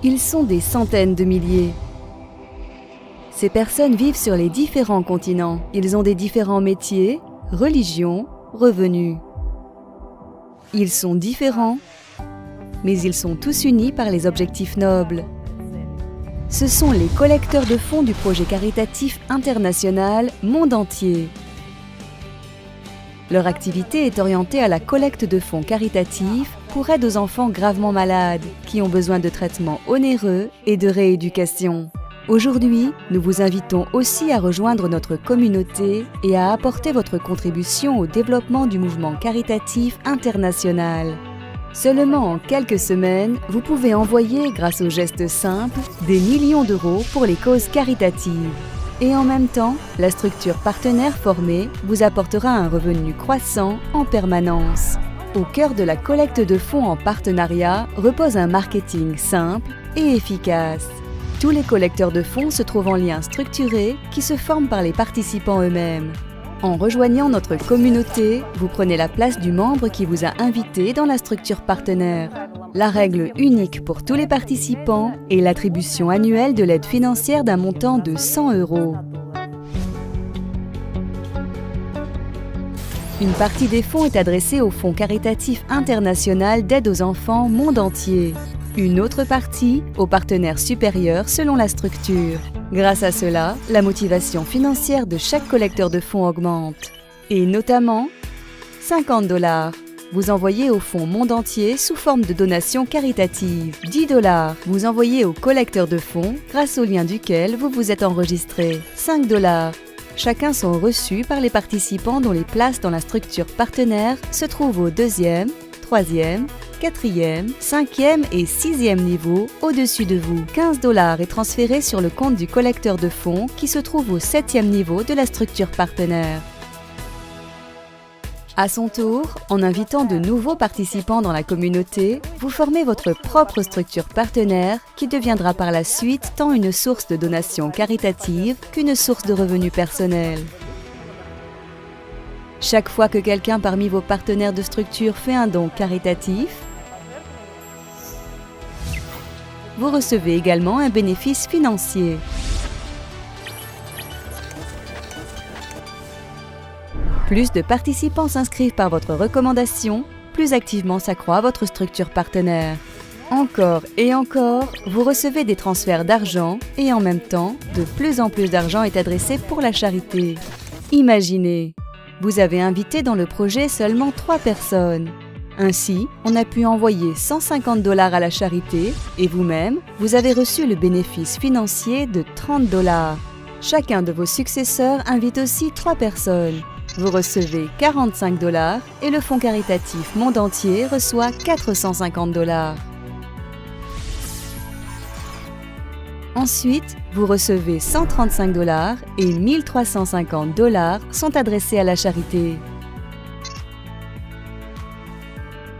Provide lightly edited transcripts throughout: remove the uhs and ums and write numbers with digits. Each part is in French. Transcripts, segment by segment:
Ils sont des centaines de milliers. Ces personnes vivent sur les différents continents. Ils ont des différents métiers, religions, revenus. Ils sont différents, mais ils sont tous unis par les objectifs nobles. Ce sont les collecteurs de fonds du projet caritatif international Monde Entier. Leur activité est orientée à la collecte de fonds caritatifs pour aide aux enfants gravement malades, qui ont besoin de traitements onéreux et de rééducation. Aujourd'hui, nous vous invitons aussi à rejoindre notre communauté et à apporter votre contribution au développement du mouvement caritatif international. Seulement en quelques semaines, vous pouvez envoyer, grâce aux gestes simples, des millions d'euros pour les causes caritatives. Et en même temps, la structure partenaire formée vous apportera un revenu croissant en permanence. Au cœur de la collecte de fonds en partenariat repose un marketing simple et efficace. Tous les collecteurs de fonds se trouvent en liens structurés qui se forment par les participants eux-mêmes. En rejoignant notre communauté, vous prenez la place du membre qui vous a invité dans la structure partenaire. La règle unique pour tous les participants est l'attribution annuelle de l'aide financière d'un montant de 100 €. Une partie des fonds est adressée au Fonds caritatif international d'aide aux enfants Monde Entier. Une autre partie aux partenaires supérieurs selon la structure. Grâce à cela, la motivation financière de chaque collecteur de fonds augmente. Et notamment, 50 $. Vous envoyez au Fonds Monde Entier sous forme de donation caritative. 10 $. Vous envoyez au collecteur de fonds grâce au lien duquel vous vous êtes enregistré. 5 $. Chacun sont reçus par les participants dont les places dans la structure partenaire se trouvent au 2e, 3e, 4e, 5e et 6e niveau au-dessus de vous. 15 $ est transféré sur le compte du collecteur de fonds qui se trouve au 7e niveau de la structure partenaire. À son tour, en invitant de nouveaux participants dans la communauté, vous formez votre propre structure partenaire qui deviendra par la suite tant une source de donations caritatives qu'une source de revenus personnels. Chaque fois que quelqu'un parmi vos partenaires de structure fait un don caritatif, vous recevez également un bénéfice financier. Plus de participants s'inscrivent par votre recommandation, plus activement s'accroît votre structure partenaire. Encore et encore, vous recevez des transferts d'argent et en même temps, de plus en plus d'argent est adressé pour la charité. Imaginez, vous avez invité dans le projet seulement 3 personnes. Ainsi, on a pu envoyer 150 $ à la charité et vous-même, vous avez reçu le bénéfice financier de 30 $. Chacun de vos successeurs invite aussi 3 personnes. Vous recevez 45 $ et le fonds caritatif Monde Entier reçoit 450 $. Ensuite, vous recevez 135 $ et 1350 $ sont adressés à la charité.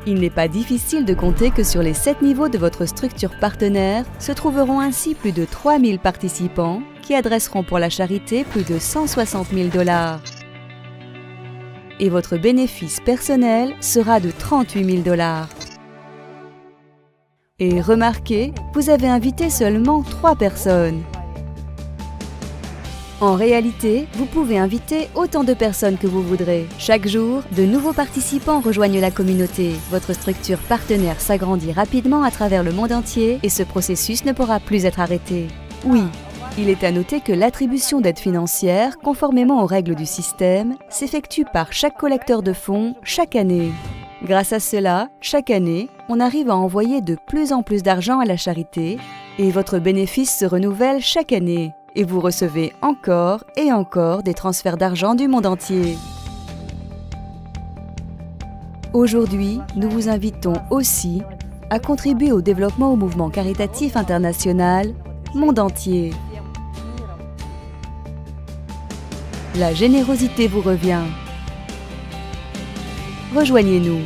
Il n'est pas difficile de compter que sur les 7 niveaux de votre structure partenaire se trouveront ainsi plus de 3000 participants qui adresseront pour la charité plus de 160 000 $. Et votre bénéfice personnel sera de 38 000 $. Et remarquez, vous avez invité seulement 3 personnes. En réalité, vous pouvez inviter autant de personnes que vous voudrez. Chaque jour, de nouveaux participants rejoignent la communauté. Votre structure partenaire s'agrandit rapidement à travers le monde entier et ce processus ne pourra plus être arrêté. Oui, il est à noter que l'attribution d'aides financières, conformément aux règles du système, s'effectue par chaque collecteur de fonds chaque année. Grâce à cela, chaque année, on arrive à envoyer de plus en plus d'argent à la charité et votre bénéfice se renouvelle chaque année. Et vous recevez encore et encore des transferts d'argent du monde entier. Aujourd'hui, nous vous invitons aussi à contribuer au développement au mouvement caritatif international Monde Entier. La générosité vous revient. Rejoignez-nous.